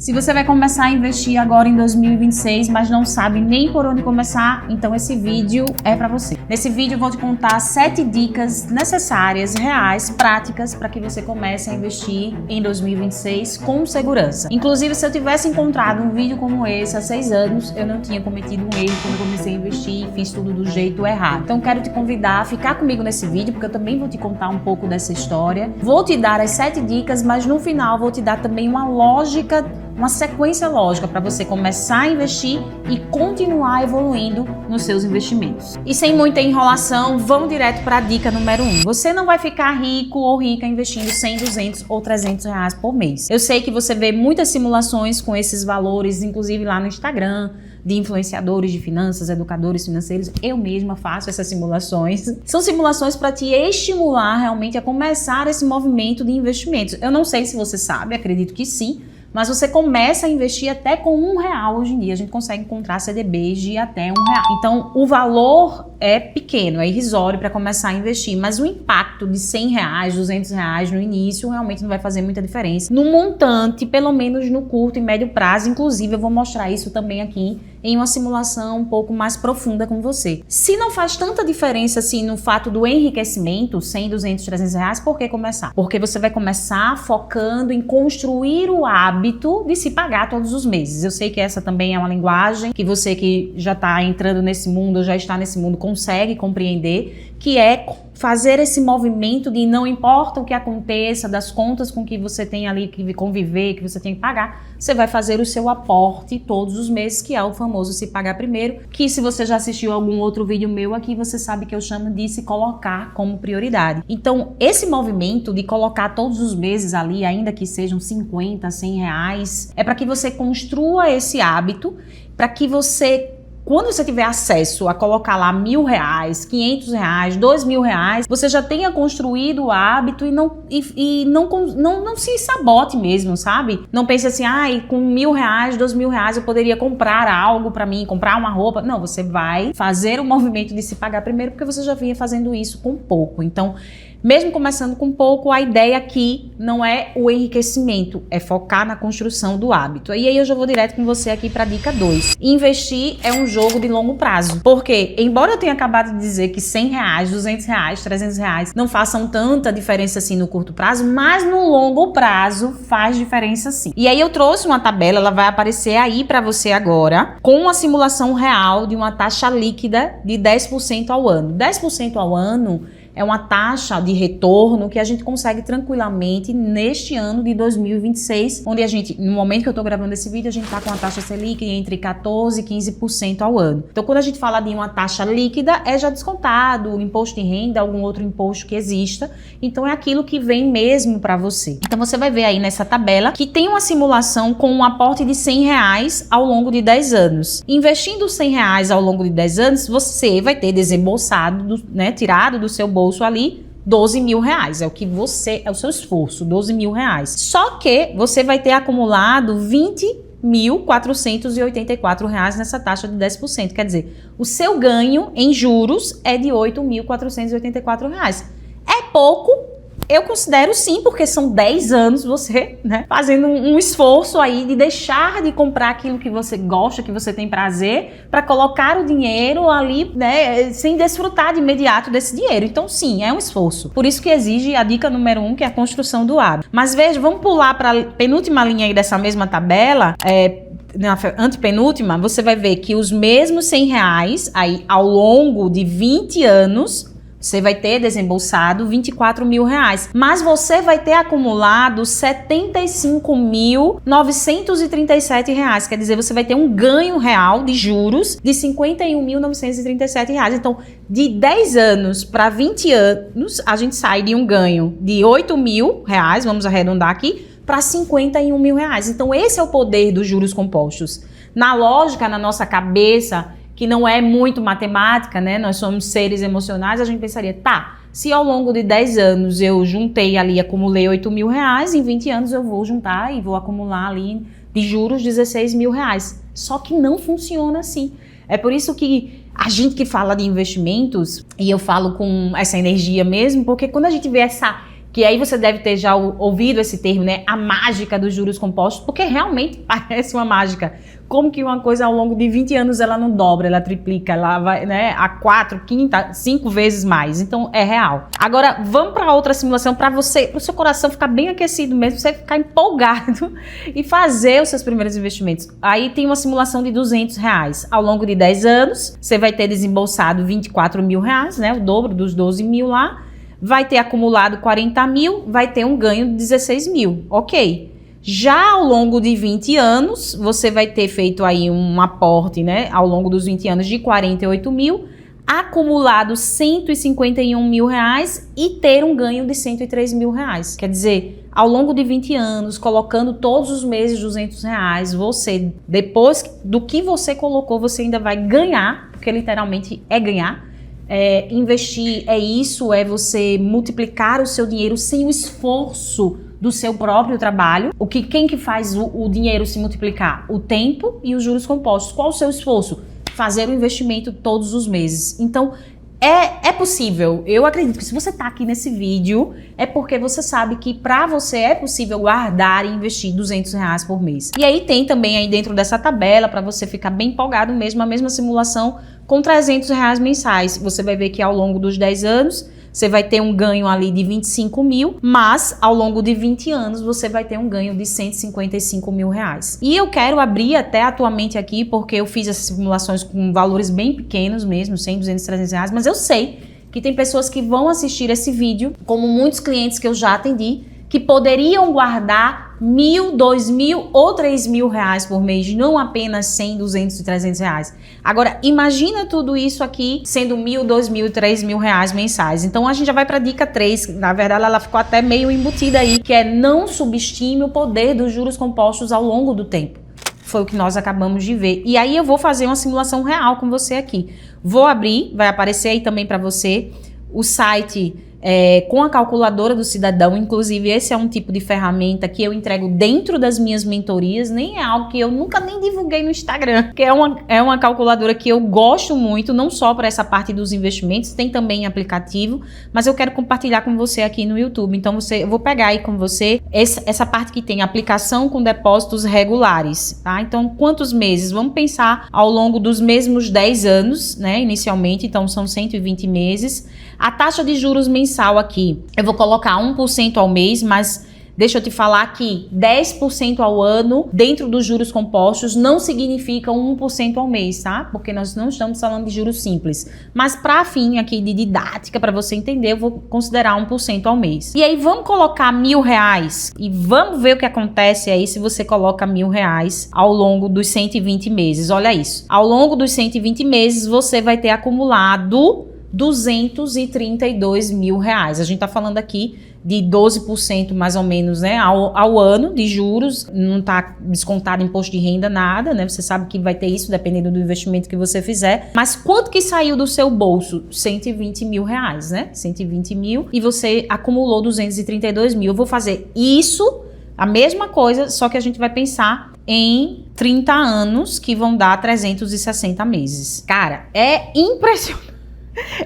Se você vai começar a investir agora em 2026, mas não sabe nem por onde começar, então esse vídeo é para você. Nesse vídeo eu vou te contar 7 dicas necessárias, reais, práticas para que você comece a investir em 2026 com segurança. Inclusive, se eu tivesse encontrado um vídeo como esse há 6 anos, eu não tinha cometido um erro quando comecei a investir e fiz tudo do jeito errado. Então quero te convidar a ficar comigo nesse vídeo, porque eu também vou te contar um pouco dessa história. Vou te dar as 7 dicas, mas no final vou te dar também uma sequência lógica para você começar a investir e continuar evoluindo nos seus investimentos. E sem muita enrolação, vamos direto para a dica número 1. Você não vai ficar rico ou rica investindo 100, 200 ou 300 reais por mês. Eu sei que você vê muitas simulações com esses valores, inclusive lá no Instagram, de influenciadores de finanças, educadores financeiros. Eu mesma faço essas simulações. São simulações para te estimular realmente a começar esse movimento de investimentos. Eu não sei se você sabe, acredito que sim, mas você começa a investir até com R$1 hoje em dia. A gente consegue encontrar CDBs de até R$1. Então, o valor é pequeno, é irrisório para começar a investir, mas o impacto de R$100, R$200 no início realmente não vai fazer muita diferença no montante, pelo menos no curto e médio prazo. Inclusive, eu vou mostrar isso também aqui em uma simulação um pouco mais profunda com você. Se não faz tanta diferença assim no fato do enriquecimento, 100, 200, 300 reais, por que começar? Porque você vai começar focando em construir o hábito de se pagar todos os meses. Eu sei que essa também é uma linguagem que você que já está entrando nesse mundo, já está nesse mundo, consegue compreender, que é fazer esse movimento de não importa o que aconteça, das contas com que você tem ali que conviver, que você tem que pagar, você vai fazer o seu aporte todos os meses, que é o famoso se pagar primeiro, que se você já assistiu algum outro vídeo meu aqui, você sabe que eu chamo de se colocar como prioridade. Então, esse movimento de colocar todos os meses ali, ainda que sejam 50, 100 reais, é para que você construa esse hábito, para que você, quando você tiver acesso a colocar lá R$1.000, R$500, R$2.000, você já tenha construído o hábito e não se sabote mesmo, sabe? Não pense assim, com R$1.000, R$2.000 eu poderia comprar algo pra mim, comprar uma roupa. Não, você vai fazer o movimento de se pagar primeiro, porque você já vinha fazendo isso com pouco. Então, mesmo começando com pouco, a ideia aqui não é o enriquecimento, é focar na construção do hábito. E aí eu já vou direto com você aqui para dica 2. Investir é um jogo de longo prazo. Porque, embora eu tenha acabado de dizer que R$100, R$200, R$300 não façam tanta diferença assim no curto prazo, mas no longo prazo faz diferença sim. E aí eu trouxe uma tabela, ela vai aparecer aí para você agora, com uma simulação real de uma taxa líquida de 10% ao ano. 10% ao ano é uma taxa de retorno que a gente consegue tranquilamente neste ano de 2026, onde a gente, no momento que eu estou gravando esse vídeo, a gente está com uma taxa Selic entre 14% e 15% ao ano. Então, quando a gente fala de uma taxa líquida, é já descontado o imposto de renda, algum outro imposto que exista. Então, é aquilo que vem mesmo para você. Então, você vai ver aí nessa tabela que tem uma simulação com um aporte de R$100 ao longo de 10 anos. Investindo R$100 ao longo de 10 anos, você vai ter desembolsado, tirado do seu bolso ali R$12.000, é o que você, é o seu esforço, R$12.000. Só que você vai ter acumulado R$20.484 nessa taxa de 10%, quer dizer, o seu ganho em juros é de R$8.484. É pouco? Eu considero sim, porque são 10 anos você, fazendo um esforço aí de deixar de comprar aquilo que você gosta, que você tem prazer, para colocar o dinheiro ali, sem desfrutar de imediato desse dinheiro. Então sim, é um esforço. Por isso que exige a dica número 1, que é a construção do hábito. Mas veja, vamos pular para a penúltima linha aí dessa mesma tabela, na antepenúltima, você vai ver que os mesmos R$100 aí ao longo de 20 anos, você vai ter desembolsado R$24.000, mas você vai ter acumulado R$75.937, quer dizer, você vai ter um ganho real de juros de R$51.937. Então, de 10 anos para 20 anos, a gente sai de um ganho de R$8.000, vamos arredondar aqui, para R$51.000. Então, esse é o poder dos juros compostos. Na lógica, na nossa cabeça, que não é muito matemática, nós somos seres emocionais, a gente pensaria, se ao longo de 10 anos eu juntei ali, acumulei R$8.000, em 20 anos eu vou juntar e vou acumular ali de juros R$16.000. Só que não funciona assim. É por isso que a gente que fala de investimentos, e eu falo com essa energia mesmo, porque quando a gente vê essa que aí você deve ter já ouvido esse termo, né? A mágica dos juros compostos, porque realmente parece uma mágica. Como que uma coisa ao longo de 20 anos ela não dobra, ela triplica, ela vai, né, a 4, 5 vezes mais. Então é real. Agora vamos para outra simulação para você, para o seu coração ficar bem aquecido mesmo, você ficar empolgado e fazer os seus primeiros investimentos. Aí tem uma simulação de R$200. Ao longo de 10 anos, você vai ter desembolsado R$24 mil, né? O dobro dos 12 mil lá. Vai ter acumulado 40 mil, vai ter um ganho de 16 mil, ok. Já ao longo de 20 anos, você vai ter feito aí um aporte, né, ao longo dos 20 anos de 48 mil, acumulado 151 mil reais e ter um ganho de 103 mil reais. Quer dizer, ao longo de 20 anos, colocando todos os meses 200 reais, você, depois do que você colocou, você ainda vai ganhar, porque literalmente é ganhar. Investir é isso, é você multiplicar o seu dinheiro sem o esforço do seu próprio trabalho. Quem que faz o dinheiro se multiplicar? O tempo e os juros compostos. Qual o seu esforço? Fazer o investimento todos os meses. Então, é possível. Eu acredito que se você está aqui nesse vídeo, é porque você sabe que para você é possível guardar e investir R$200 por mês. E aí tem também aí dentro dessa tabela, para você ficar bem empolgado mesmo, a mesma simulação com R$300 mensais. Você vai ver que ao longo dos 10 anos, você vai ter um ganho ali de 25 mil, mas ao longo de 20 anos você vai ter um ganho de 155 mil reais. E eu quero abrir até atualmente aqui, porque eu fiz essas simulações com valores bem pequenos mesmo, 100, 200, 300 reais, mas eu sei que tem pessoas que vão assistir esse vídeo, como muitos clientes que eu já atendi, que poderiam guardar 1.000, 2.000 ou 3.000 reais por mês, não apenas 100, 200 e 300 reais. Agora, imagina tudo isso aqui sendo 1.000, 2.000 e 3.000 reais mensais. Então, a gente já vai para a dica 3, na verdade ela ficou até meio embutida aí, que é não subestime o poder dos juros compostos ao longo do tempo. Foi o que nós acabamos de ver. E aí eu vou fazer uma simulação real com você aqui. Vou abrir, vai aparecer aí também para você o site com a calculadora do cidadão. Inclusive esse é um tipo de ferramenta que eu entrego dentro das minhas mentorias, nem é algo que eu nunca nem divulguei no Instagram, que é uma calculadora que eu gosto muito, não só para essa parte dos investimentos, tem também aplicativo, mas eu quero compartilhar com você aqui no YouTube. Então eu vou pegar aí com você essa parte que tem aplicação com depósitos regulares, tá? Então quantos meses? Vamos pensar ao longo dos mesmos 10 anos, né, inicialmente, então são 120 meses. A taxa de juros mensal aqui, eu vou colocar 1% ao mês, mas deixa eu te falar que 10% ao ano dentro dos juros compostos não significa 1% ao mês, tá? Porque nós não estamos falando de juros simples. Mas para fim aqui de didática, para você entender, eu vou considerar 1% ao mês. E aí vamos colocar R$1.000 e vamos ver o que acontece aí se você coloca R$1.000 ao longo dos 120 meses. Olha isso. Ao longo dos 120 meses você vai ter acumulado 232 mil reais. A gente tá falando aqui de 12% mais ou menos, né, ao ano de juros, não tá descontado imposto de renda, nada, né, você sabe que vai ter isso dependendo do investimento que você fizer, mas quanto que saiu do seu bolso? 120 mil reais, né, 120 mil e você acumulou 232 mil. Eu vou fazer isso, a mesma coisa, só que a gente vai pensar em 30 anos, que vão dar 360 meses. Cara, é impressionante.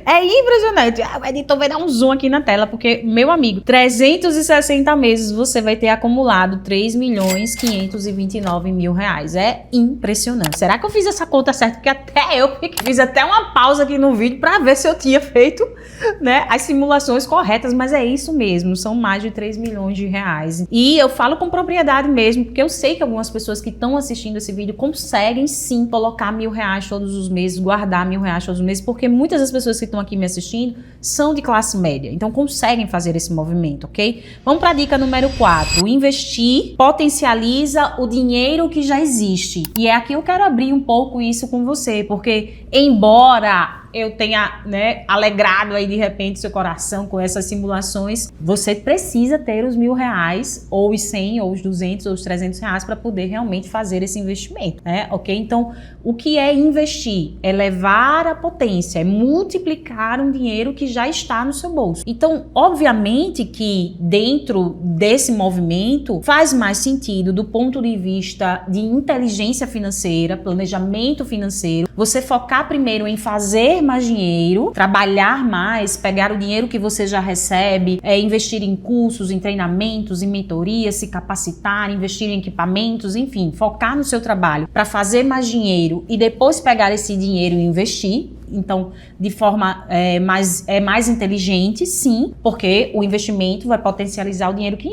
É impressionante. O editor vai dar um zoom aqui na tela, porque, meu amigo, 360 meses você vai ter acumulado 3.529 mil reais. É impressionante. Será que eu fiz essa conta certa? Porque até eu fiz até uma pausa aqui no vídeo para ver se eu tinha feito, né, as simulações corretas, mas é isso mesmo, são mais de 3 milhões de reais. E eu falo com propriedade mesmo, porque eu sei que algumas pessoas que estão assistindo esse vídeo conseguem sim colocar R$1.000 todos os meses, guardar R$1.000 todos os meses, porque muitas das pessoas que estão aqui me assistindo são de classe média, então conseguem fazer esse movimento, ok? Vamos para a dica número 4. Investir potencializa o dinheiro que já existe. E é aqui eu quero abrir um pouco isso com você, porque embora eu tenha, né, alegrado aí de repente seu coração com essas simulações, você precisa ter os R$1.000, ou os 100, ou os 200, ou os 300 reais para poder realmente fazer esse investimento, né? Ok? Então, o que é investir? É levar a potência, é multiplicar um dinheiro que já está no seu bolso. Então, obviamente que dentro desse movimento faz mais sentido do ponto de vista de inteligência financeira, planejamento financeiro, você focar primeiro em fazer mais dinheiro, trabalhar mais, pegar o dinheiro que você já recebe, investir em cursos, em treinamentos, em mentorias, se capacitar, investir em equipamentos, enfim, focar no seu trabalho para fazer mais dinheiro e depois pegar esse dinheiro e investir. Então, de forma mais inteligente, sim, porque o investimento vai potencializar o dinheiro que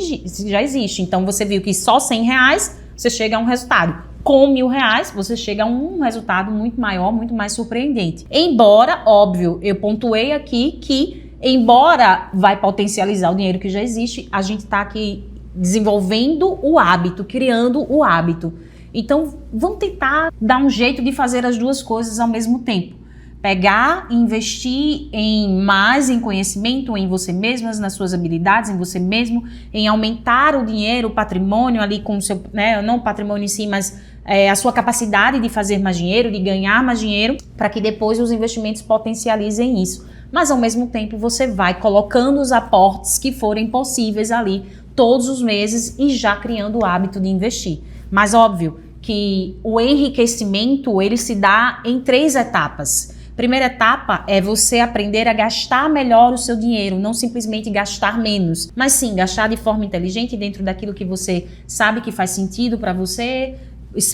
já existe. Então, você viu que só R$100 você chega a um resultado. Com R$1.000, você chega a um resultado muito maior, muito mais surpreendente. Embora, óbvio, eu pontuei aqui que, embora vai potencializar o dinheiro que já existe, a gente está aqui desenvolvendo o hábito, criando o hábito. Então, vamos tentar dar um jeito de fazer as duas coisas ao mesmo tempo. Pegar e investir em conhecimento, em você mesmo, nas suas habilidades, em você mesmo, em aumentar o dinheiro, o patrimônio ali com o seu, não o patrimônio em si, mas a sua capacidade de fazer mais dinheiro, de ganhar mais dinheiro, para que depois os investimentos potencializem isso. Mas ao mesmo tempo você vai colocando os aportes que forem possíveis ali todos os meses e já criando o hábito de investir. Mas óbvio que o enriquecimento ele se dá em 3 etapas. Primeira etapa é você aprender a gastar melhor o seu dinheiro, não simplesmente gastar menos, mas sim gastar de forma inteligente dentro daquilo que você sabe que faz sentido para você,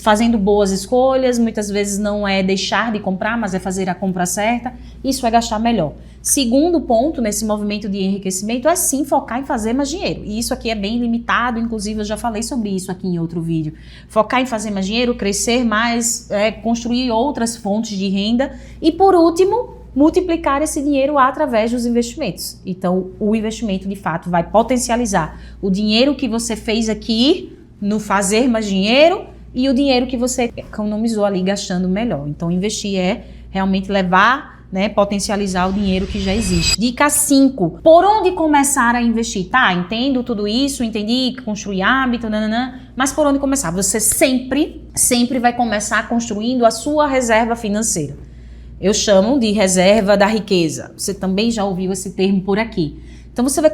fazendo boas escolhas. Muitas vezes não é deixar de comprar, mas é fazer a compra certa. Isso é gastar melhor. Segundo ponto nesse movimento de enriquecimento é sim focar em fazer mais dinheiro. E isso aqui é bem limitado, inclusive eu já falei sobre isso aqui em outro vídeo. Focar em fazer mais dinheiro, crescer mais, construir outras fontes de renda. E por último, multiplicar esse dinheiro através dos investimentos. Então, o investimento de fato vai potencializar o dinheiro que você fez aqui no fazer mais dinheiro e o dinheiro que você economizou ali gastando melhor. Então, investir é realmente levar, potencializar o dinheiro que já existe. Dica 5. Por onde começar a investir? Tá, entendo tudo isso, entendi, construir hábito, mas por onde começar? Você sempre vai começar construindo a sua reserva financeira. Eu chamo de reserva da riqueza. Você também já ouviu esse termo por aqui. Então você vai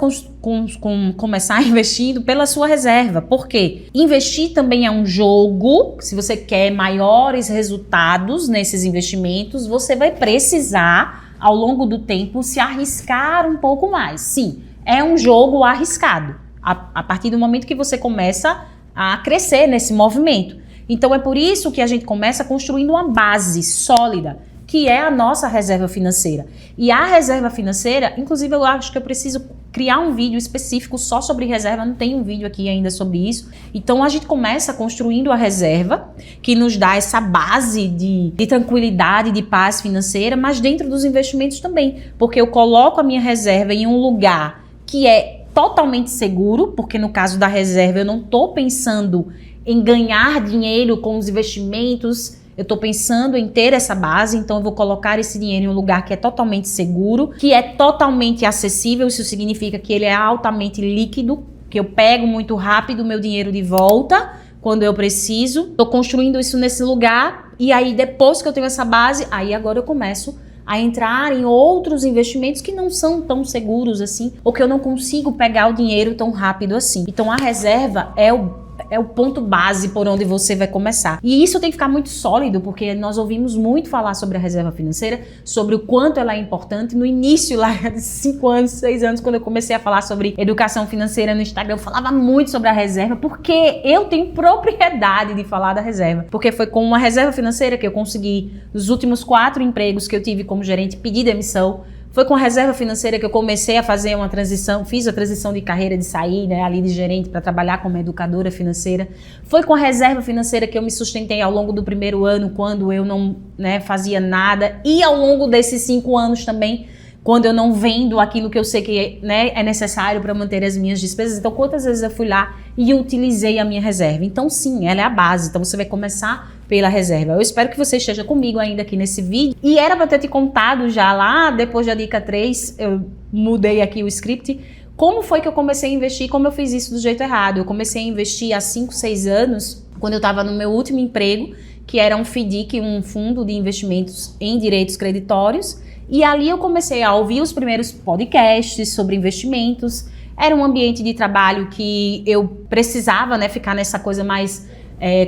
começar investindo pela sua reserva. Por quê? Investir também é um jogo. Se você quer maiores resultados nesses investimentos, você vai precisar, ao longo do tempo, se arriscar um pouco mais. Sim, é um jogo arriscado. A partir do momento que você começa a crescer nesse movimento. Então é por isso que a gente começa construindo uma base sólida, que é a nossa reserva financeira. E a reserva financeira, inclusive eu acho que eu preciso criar um vídeo específico só sobre reserva, não tem um vídeo aqui ainda sobre isso. Então a gente começa construindo a reserva, que nos dá essa base de tranquilidade, de paz financeira, mas dentro dos investimentos também, porque eu coloco a minha reserva em um lugar que é totalmente seguro, porque no caso da reserva eu não estou pensando em ganhar dinheiro com os investimentos, eu estou pensando em ter essa base, então eu vou colocar esse dinheiro em um lugar que é totalmente seguro, que é totalmente acessível. Isso significa que ele é altamente líquido, que eu pego muito rápido o meu dinheiro de volta quando eu preciso. Estou construindo isso nesse lugar e aí depois que eu tenho essa base, aí agora eu começo a entrar em outros investimentos que não são tão seguros assim, ou que eu não consigo pegar o dinheiro tão rápido assim. Então a reserva é o ponto base por onde você vai começar. E isso tem que ficar muito sólido, porque nós ouvimos muito falar sobre a reserva financeira, sobre o quanto ela é importante. No início, lá de 5 anos, 6 anos, quando eu comecei a falar sobre educação financeira no Instagram, eu falava muito sobre a reserva, porque eu tenho propriedade de falar da reserva. Porque foi com uma reserva financeira que eu consegui, nos últimos 4 empregos que eu tive como gerente, pedir demissão. Foi com a reserva financeira que eu comecei a fazer uma transição, fiz a transição de carreira, de sair, ali de gerente para trabalhar como educadora financeira. Foi com a reserva financeira que eu me sustentei ao longo do primeiro ano, quando eu não fazia nada. E ao longo desses 5 anos também, quando eu não vendo aquilo que eu sei que é necessário para manter as minhas despesas. Então, quantas vezes eu fui lá e utilizei a minha reserva? Então, sim, ela é a base. Então, você vai começar pela reserva. Eu espero que você esteja comigo ainda aqui nesse vídeo. E era para ter te contado já lá, depois da dica 3, eu mudei aqui o script. Como foi que eu comecei a investir? Como eu fiz isso do jeito errado? Eu comecei a investir há 5, 6 anos, quando eu estava no meu último emprego, que era um FDIC, um fundo de investimentos em direitos creditórios. E ali eu comecei a ouvir os primeiros podcasts sobre investimentos. Era um ambiente de trabalho que eu precisava, né, ficar nessa coisa mais,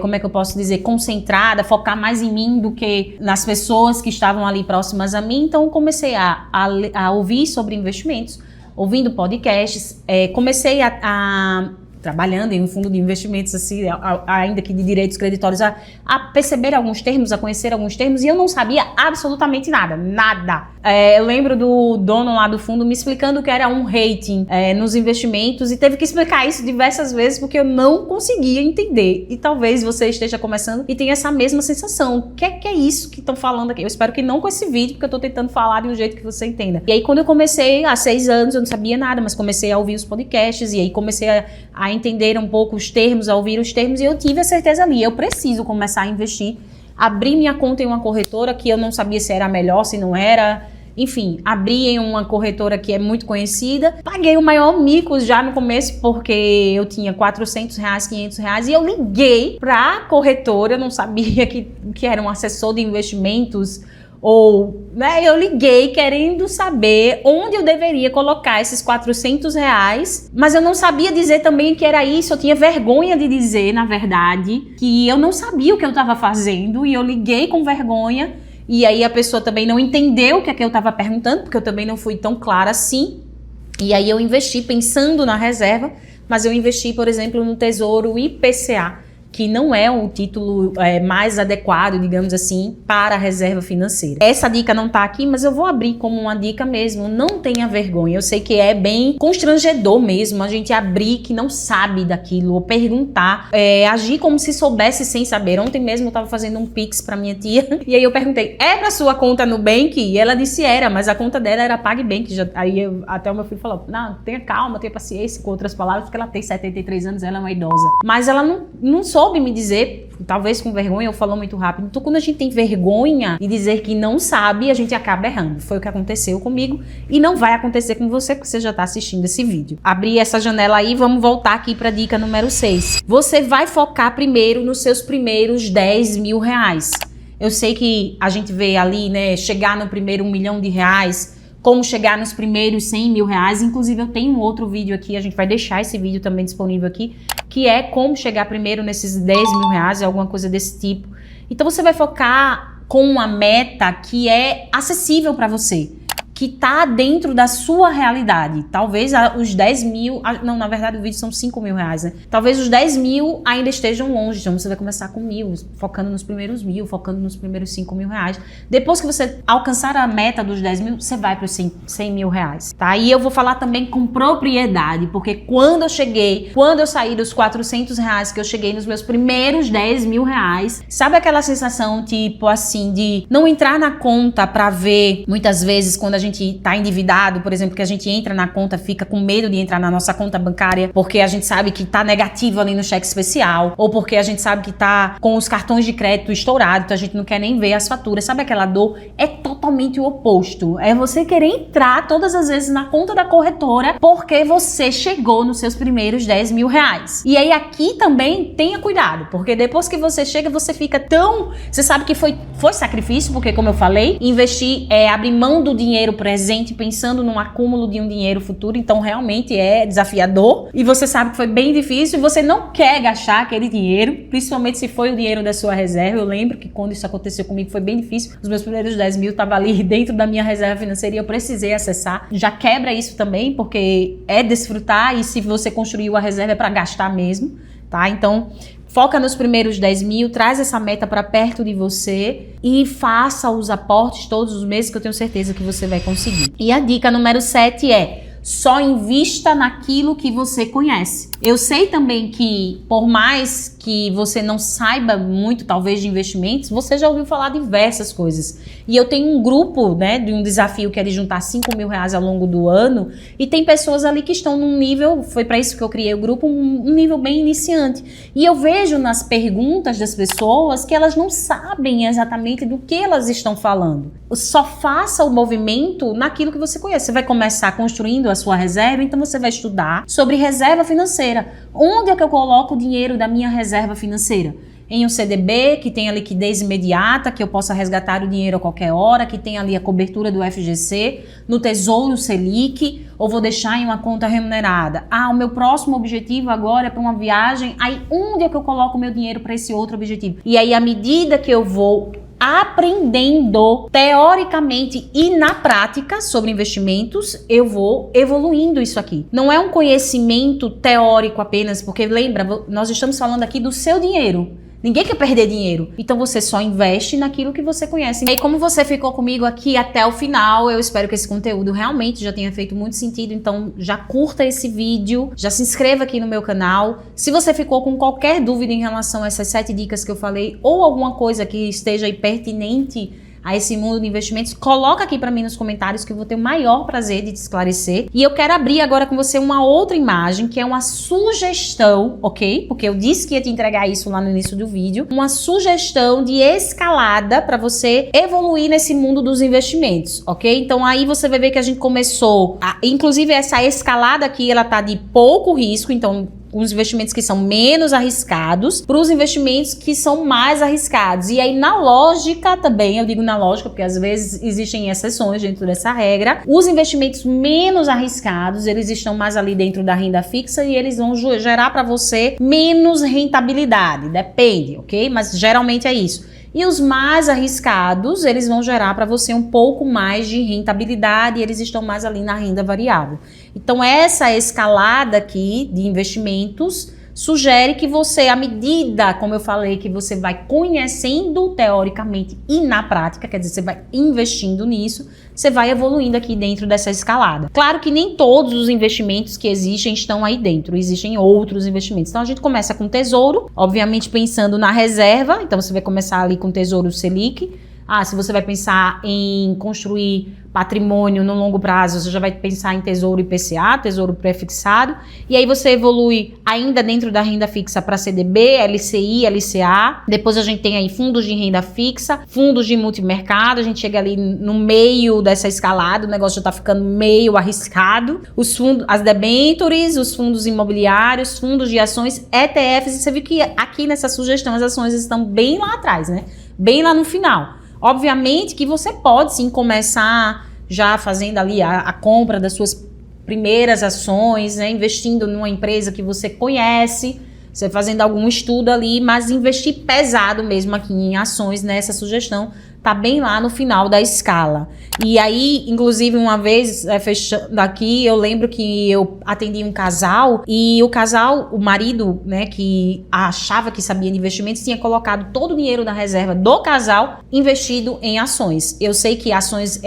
como é que eu posso dizer, concentrada, focar mais em mim do que nas pessoas que estavam ali próximas a mim. Então eu comecei a ouvir sobre investimentos, ouvindo podcasts, comecei trabalhando em um fundo de investimentos, assim, ainda que de direitos creditórios, a perceber alguns termos, a conhecer alguns termos, e eu não sabia absolutamente nada. Eu lembro do dono lá do fundo me explicando o que era um rating nos investimentos, e teve que explicar isso diversas vezes, porque eu não conseguia entender. E talvez você esteja começando e tenha essa mesma sensação. O que é isso que estão falando aqui? Eu espero que não com esse vídeo, porque eu tô tentando falar de um jeito que você entenda. E aí, quando eu comecei, há 6 anos, eu não sabia nada, mas comecei a ouvir os podcasts, e aí comecei a entender um pouco os termos, a ouvir os termos, e eu tive a certeza ali, eu preciso começar a investir. Abri minha conta em uma corretora que eu não sabia se era melhor, se não era. Enfim, abri em uma corretora que é muito conhecida. Paguei o maior mico já no começo, porque eu tinha R$400, R$500, e eu liguei pra corretora, eu não sabia que era um assessor de investimentos, ou, né, eu liguei querendo saber onde eu deveria colocar esses R$400, mas eu não sabia dizer também que era isso, eu tinha vergonha de dizer, na verdade, que eu não sabia o que eu estava fazendo, e eu liguei com vergonha, e aí a pessoa também não entendeu o que é que eu estava perguntando, porque eu também não fui tão clara assim, e aí eu investi pensando na reserva, mas eu investi, por exemplo, no Tesouro IPCA, que não é o título mais adequado, digamos assim, para a reserva financeira. Essa dica não tá aqui, mas eu vou abrir como uma dica mesmo. Não tenha vergonha. Eu sei que é bem constrangedor mesmo a gente abrir que não sabe daquilo, ou perguntar, agir como se soubesse sem saber. Ontem mesmo eu tava fazendo um Pix pra minha tia, e aí eu perguntei, é pra sua conta Nubank? E ela disse era, mas a conta dela era PagBank. Aí até o meu filho falou, não, tenha calma, tenha paciência, com outras palavras, porque ela tem 73 anos, ela é uma idosa. Mas ela não soube me dizer, talvez com vergonha, ou falou muito rápido. Então, quando a gente tem vergonha de dizer que não sabe, a gente acaba errando. Foi o que aconteceu comigo e não vai acontecer com você, porque você já está assistindo esse vídeo. Abri essa janela aí, vamos voltar aqui para a dica número 6. Você vai focar primeiro nos seus primeiros R$10 mil. Eu sei que a gente vê ali, né, chegar no primeiro R$1 milhão, como chegar nos primeiros R$100 mil. Inclusive eu tenho um outro vídeo aqui, a gente vai deixar esse vídeo também disponível aqui, que é como chegar primeiro nesses R$10 mil, alguma coisa desse tipo. Então você vai focar com uma meta que é acessível para você, que tá dentro da sua realidade. Talvez os 10 mil, não, na verdade o vídeo são R$5 mil, né? Talvez os 10 mil ainda estejam longe, então você vai começar com 1.000, focando nos primeiros 1.000, focando nos primeiros R$5 mil. Depois que você alcançar a meta dos 10 mil, você vai para os R$100 mil, tá? E eu vou falar também com propriedade, porque quando eu saí dos R$400, que eu cheguei nos meus primeiros R$10 mil, sabe aquela sensação, tipo assim, de não entrar na conta para ver, muitas vezes, quando a gente tá endividado, por exemplo, que a gente entra na conta, fica com medo de entrar na nossa conta bancária, porque a gente sabe que tá negativo ali no cheque especial, ou porque a gente sabe que tá com os cartões de crédito estourados, então a gente não quer nem ver as faturas. Sabe aquela dor? É totalmente o oposto. É você querer entrar todas as vezes na conta da corretora porque você chegou nos seus primeiros R$10 mil. E aí aqui também tenha cuidado, porque depois que você chega, você fica tão... Você sabe que foi sacrifício, porque como eu falei, investir abrir mão do dinheiro presente pensando num acúmulo de um dinheiro futuro, então realmente é desafiador e você sabe que foi bem difícil e você não quer gastar aquele dinheiro, principalmente se foi o dinheiro da sua reserva. Eu lembro que quando isso aconteceu comigo foi bem difícil, os meus primeiros 10 mil estavam ali dentro da minha reserva financeira e eu precisei acessar. Já quebra isso também, porque é desfrutar e se você construiu a reserva é para gastar mesmo, tá? Então foca nos primeiros 10 mil, traz essa meta para perto de você e faça os aportes todos os meses que eu tenho certeza que você vai conseguir. E a dica número 7 é: só invista naquilo que você conhece. Eu sei também que, por mais que você não saiba muito, talvez, de investimentos, você já ouviu falar diversas coisas. E eu tenho um grupo, né, de um desafio que é de juntar R$5 mil ao longo do ano, e tem pessoas ali que estão num nível, foi para isso que eu criei o grupo, um nível bem iniciante. E eu vejo nas perguntas das pessoas que elas não sabem exatamente do que elas estão falando. Só faça o movimento naquilo que você conhece. Você vai começar construindo a sua reserva, então você vai estudar sobre reserva financeira. Onde é que eu coloco o dinheiro da minha reserva financeira? em um CDB que tenha liquidez imediata, que eu possa resgatar o dinheiro a qualquer hora, que tenha ali a cobertura do FGC, no Tesouro Selic, ou vou deixar em uma conta remunerada? O meu próximo objetivo agora é para uma viagem, aí onde é que eu coloco o meu dinheiro para esse outro objetivo? E aí, à medida que eu vou aprendendo teoricamente e na prática sobre investimentos, eu vou evoluindo isso aqui. Não é um conhecimento teórico apenas, porque lembra, nós estamos falando aqui do seu dinheiro. Ninguém quer perder dinheiro. Então você só investe naquilo que você conhece. E aí, como você ficou comigo aqui até o final, eu espero que esse conteúdo realmente já tenha feito muito sentido. Então já curta esse vídeo, já se inscreva aqui no meu canal. Se você ficou com qualquer dúvida em relação a essas 7 dicas que eu falei, ou alguma coisa que esteja aí pertinente a esse mundo de investimentos, coloca aqui pra mim nos comentários que eu vou ter o maior prazer de te esclarecer. E eu quero abrir agora com você uma outra imagem, que é uma sugestão, ok? Porque eu disse que ia te entregar isso lá no início do vídeo. Uma sugestão de escalada para você evoluir nesse mundo dos investimentos, ok? Então aí você vai ver que a gente começou, inclusive essa escalada aqui, ela tá de pouco risco, então os investimentos que são menos arriscados para os investimentos que são mais arriscados. E aí, na lógica também, eu digo na lógica porque às vezes existem exceções dentro dessa regra, os investimentos menos arriscados, eles estão mais ali dentro da renda fixa e eles vão gerar para você menos rentabilidade, depende, ok? Mas geralmente é isso. E os mais arriscados, eles vão gerar para você um pouco mais de rentabilidade e eles estão mais ali na renda variável. Então essa escalada aqui de investimentos sugere que você, à medida, como eu falei, que você vai conhecendo teoricamente e na prática, quer dizer, você vai investindo nisso, você vai evoluindo aqui dentro dessa escalada. Claro que nem todos os investimentos que existem estão aí dentro, existem outros investimentos. Então a gente começa com tesouro, obviamente pensando na reserva, então você vai começar ali com Tesouro Selic. Se você vai pensar em construir patrimônio no longo prazo, você já vai pensar em Tesouro IPCA, Tesouro Pré-fixado, e aí você evolui ainda dentro da renda fixa para CDB, LCI, LCA, depois a gente tem aí fundos de renda fixa, fundos de multimercado, a gente chega ali no meio dessa escalada, o negócio já tá ficando meio arriscado, os fundos, as debentures, os fundos imobiliários, fundos de ações, ETFs, e você viu que aqui nessa sugestão as ações estão bem lá atrás, né? Bem lá no final. Obviamente que você pode sim começar já fazendo ali a compra das suas primeiras ações, né? Investindo numa empresa que você conhece, você fazendo algum estudo ali, mas investir pesado mesmo aqui em ações nessa sugestão tá bem lá no final da escala. E aí, inclusive, uma vez, fechando aqui, eu lembro que eu atendi um casal e o casal, o marido, né, que achava que sabia de investimentos, tinha colocado todo o dinheiro da reserva do casal investido em ações. Eu sei que ações,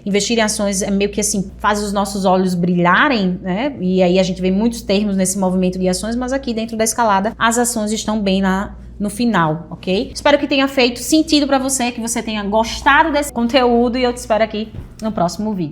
investir em ações é meio que assim, faz os nossos olhos brilharem, né? E aí a gente vê muitos termos nesse movimento de ações, mas aqui dentro da escalada, as ações estão bem lá no final, ok? Espero que tenha feito sentido para você, que você tenha gostado desse conteúdo e eu te espero aqui no próximo vídeo.